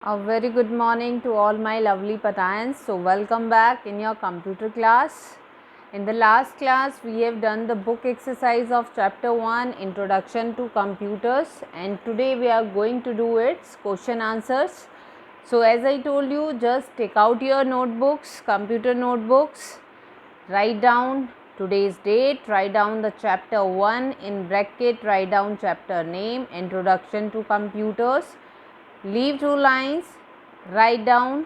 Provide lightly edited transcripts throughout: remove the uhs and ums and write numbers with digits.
A very good morning to all my lovely Patayans. So welcome back in your computer class. In the last class we have done the book exercise of chapter 1 Introduction to Computers, and today we are going to do its question answers. So as I told you, just take out your notebooks, computer notebooks, write down today's date, write down the chapter 1 in bracket, write down chapter name, Introduction to Computers. Leave 2 lines, write down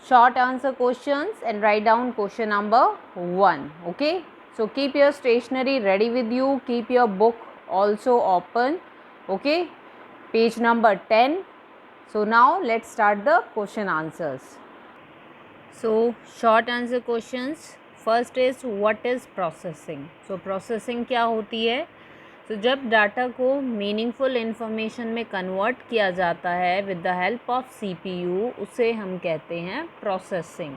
short answer questions and write down question number 1. Okay, so keep your stationery ready with you, keep your book also open. Okay, page number 10. So now let's start the question answers. So short answer questions. First is what is processing? So processing क्या होती है? तो जब data को meaningful information में convert किया जाता है with the help of CPU, उसे हम कहते हैं processing.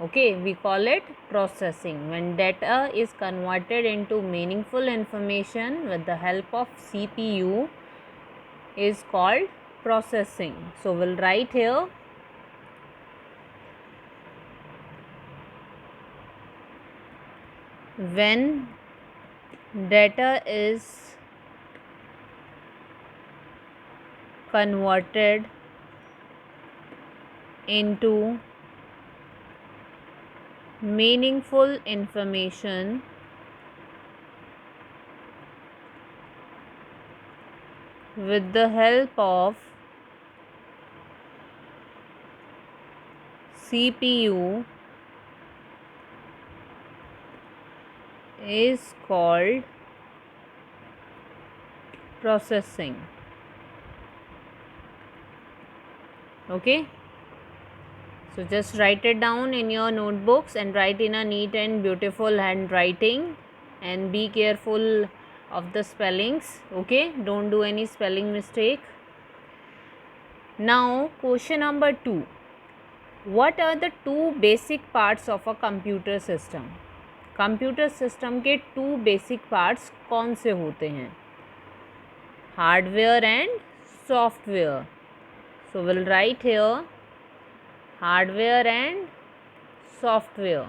Okay, we call it processing. When data is converted into meaningful information with the help of CPU is called processing. So we'll write here when data is converted into meaningful information with the help of CPU is called processing. Okay, so just write it down in your notebooks and write in a neat and beautiful handwriting, and be careful of the spellings. Okay, don't do any spelling mistake. Now question number 2. What are the two basic parts of a computer system? Computer system के 2 basic parts कौन से होते हैं? Hardware and software. So will write here hardware and software.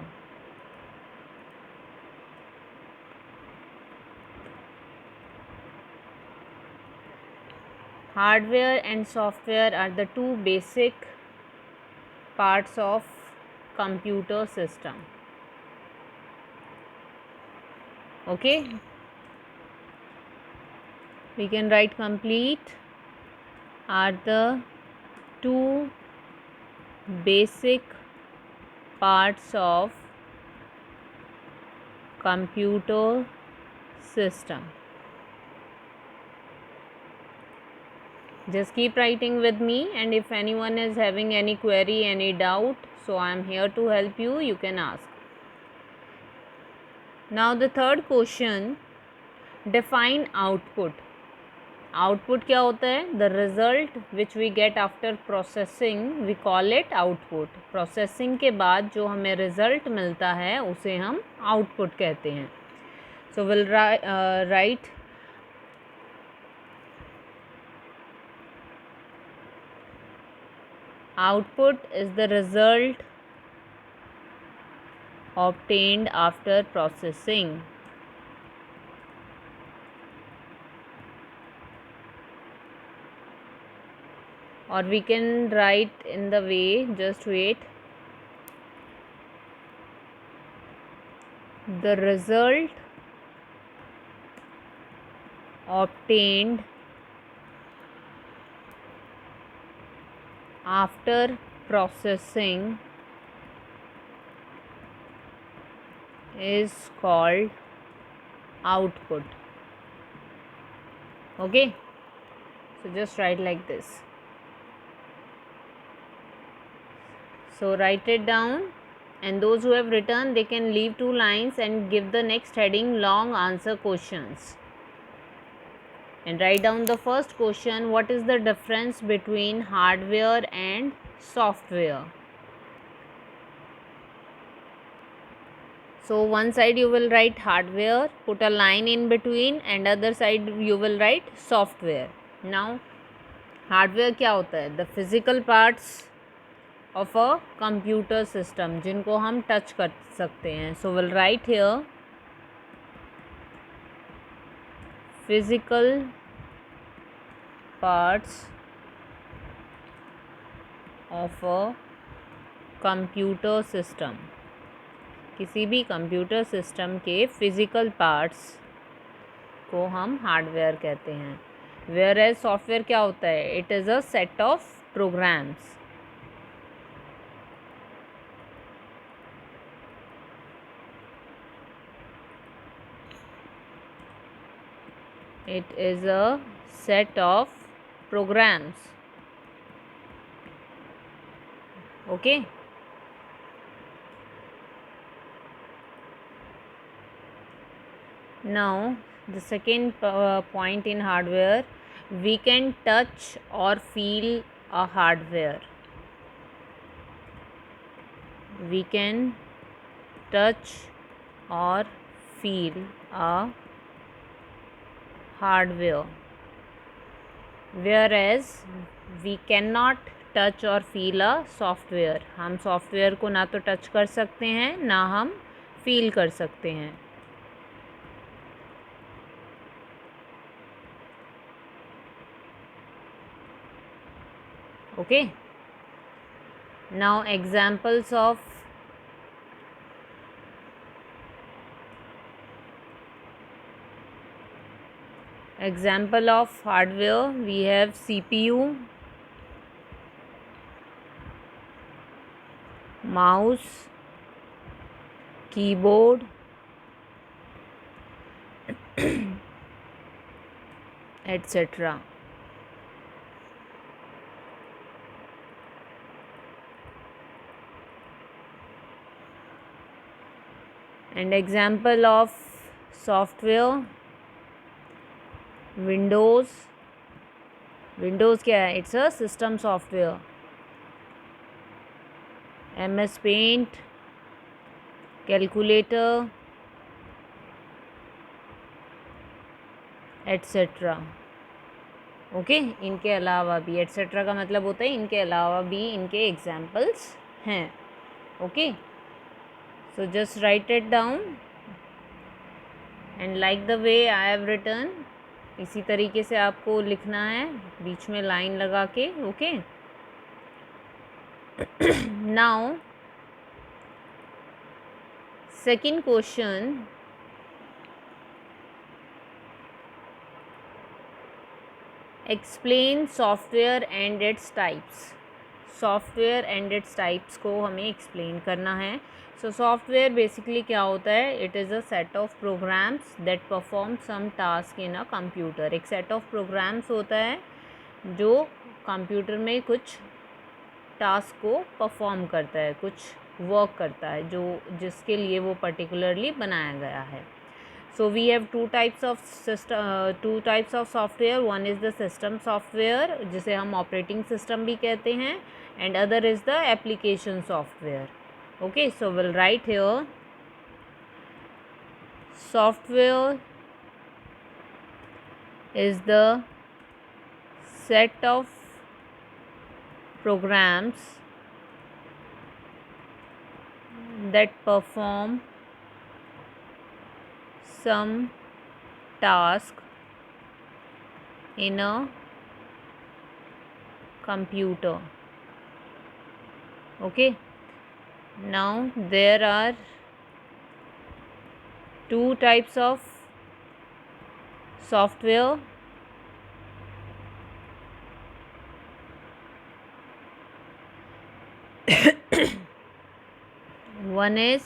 Hardware and software are the 2 basic parts of computer system. Okay, we can write complete are the 2 basic parts of computer system. Just keep writing with me, and if anyone is having any query, any doubt, so I am here to help you. You can ask. Now the third question, define output. Output क्या होता है? The result which we get after processing we call it output. Processing के बाद जो हमें result मिलता है उसे हम आउटपुट कहते हैं. So will write output is the result obtained after processing. Or we can write in the way, just wait, the result obtained after processing is called output. Okay, so just write like this. So write it down, and those who have written, they can leave 2 lines and give the next heading long answer questions. And write down the first question, what is the difference between hardware and software? So one side you will write hardware, put a line in between, and other side you will write software. Now hardware क्या होता है? The physical parts of a computer system, जिनको हम touch कर सकते हैं. So will write here physical parts of a computer system. किसी भी कंप्यूटर सिस्टम के फिजिकल पार्ट्स को हम हार्डवेयर कहते हैं. वेयर एज सॉफ्टवेयर क्या होता है? It is a set of programs. It is a set of programs. Okay. Now the second point in hardware, we can touch or feel a hardware. We can touch or feel a hardware, whereas we cannot touch और feel a software. हम software को ना तो touch कर सकते हैं ना हम फील कर सकते हैं. Okay. Now examples of hardware, we have CPU, mouse, keyboard, etc. And example of software, Windows. Windows क्या है? It's a system software. MS Paint, calculator, etc. Okay. इनके अलावा भी, एट्सेट्रा का मतलब होता है इनके अलावा भी इनके एग्जाम्पल्स हैं. Okay. So just write it down and like the way I have written, इसी तरीके से आपको लिखना है, बीच में लाइन लगा के. Okay. Now second question, explain software and its types. Software and its types को हमें एक्सप्लेन करना है. सो सॉफ्टवेयर बेसिकली क्या होता है? It is a set of programs that perform some task in a computer. एक सेट ऑफ प्रोग्राम्स होता है जो कंप्यूटर में कुछ टास्क को परफॉर्म करता है, कुछ वर्क करता है, जो जिसके लिए वो पर्टिकुलरली बनाया गया है. So we have two types of software. One is the system software, जिसे हम operating system भी कहते हैं, and other is the application software. Okay, so we'll write here software is the set of programs that perform some task in a computer. Okay. Now there are two types of software. One is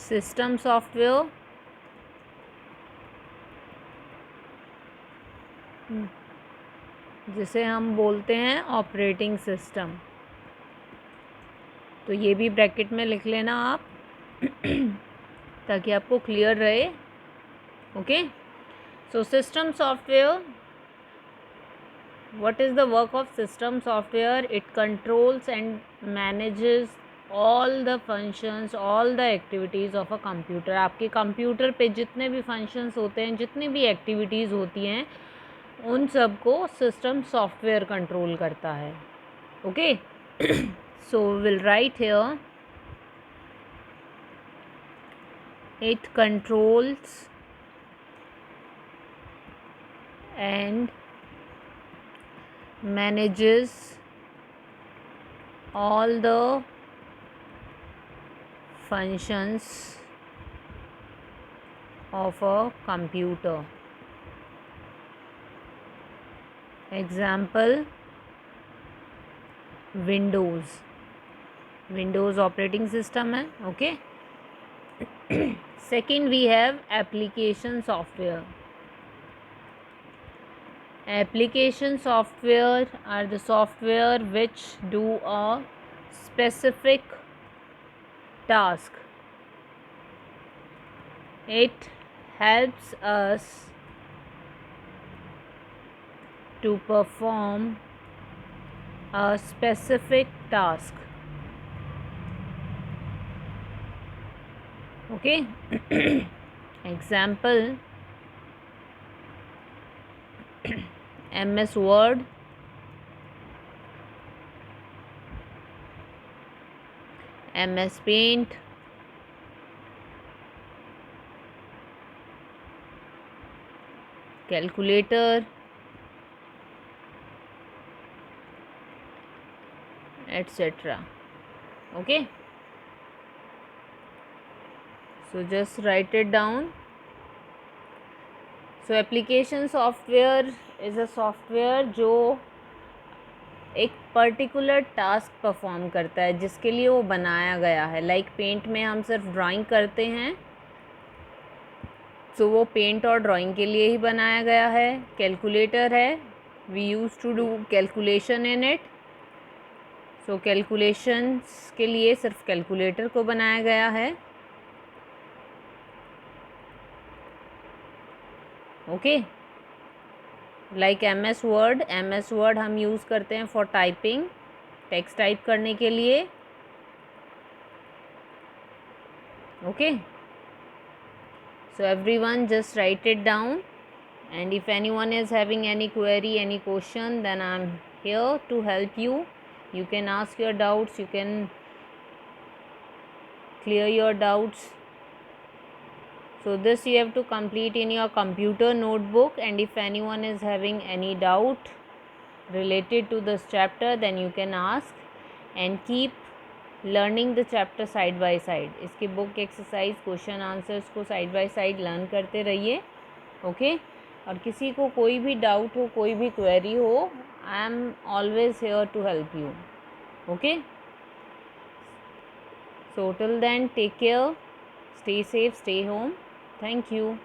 system software, जिसे हम बोलते हैं operating system. तो ये भी bracket में लिख लेना आप ताकि आपको क्लियर रहे. Okay. So system software, what is the work of system software? It controls and manages all the functions, all the activities of a computer. आपके कंप्यूटर पे जितने भी फंक्शंस होते हैं, जितनी भी एक्टिविटीज़ होती हैं, उन सब को सिस्टम सॉफ्टवेयर कंट्रोल करता है। Okay, so will write here, it controls and manages all the functions of a computer. Example, Windows operating system है. Okay. Second, we have application software. Application software are the software which do a specific task. It helps us to perform a specific task. Okay. Example, MS Word, MS Paint, calculator, etc. Okay, so just write it down. So application software is a software जो एक particular task perform करता है जिसके लिए वो बनाया गया है. लाइक पेंट में हम सिर्फ ड्राइंग करते हैं, तो वो पेंट और ड्राइंग के लिए ही बनाया गया है. कैलकुलेटर है, we use to do calculation in it. So calculations के लिए सिर्फ कैलकुलेटर को बनाया गया है. ओके, लाइक MS वर्ड हम यूज़ करते हैं फॉर टाइपिंग, टेक्स्ट टाइप करने के लिए. Okay, so everyone just write it down, and if anyone is having any query, any question, then I'm here to help you. You can ask your doubts, you can clear your doubts. So this you have to complete in your computer notebook, and if anyone is having any doubt related to this chapter, then you can ask, and keep learning the chapter side by side. इसकी book exercise question answers को side by side learn करते रहिए. Okay, और किसी को कोई भी doubt हो, कोई भी क्वेरी हो, I am always here to help you. Okay, so till then take care, stay safe, stay home. Thank you.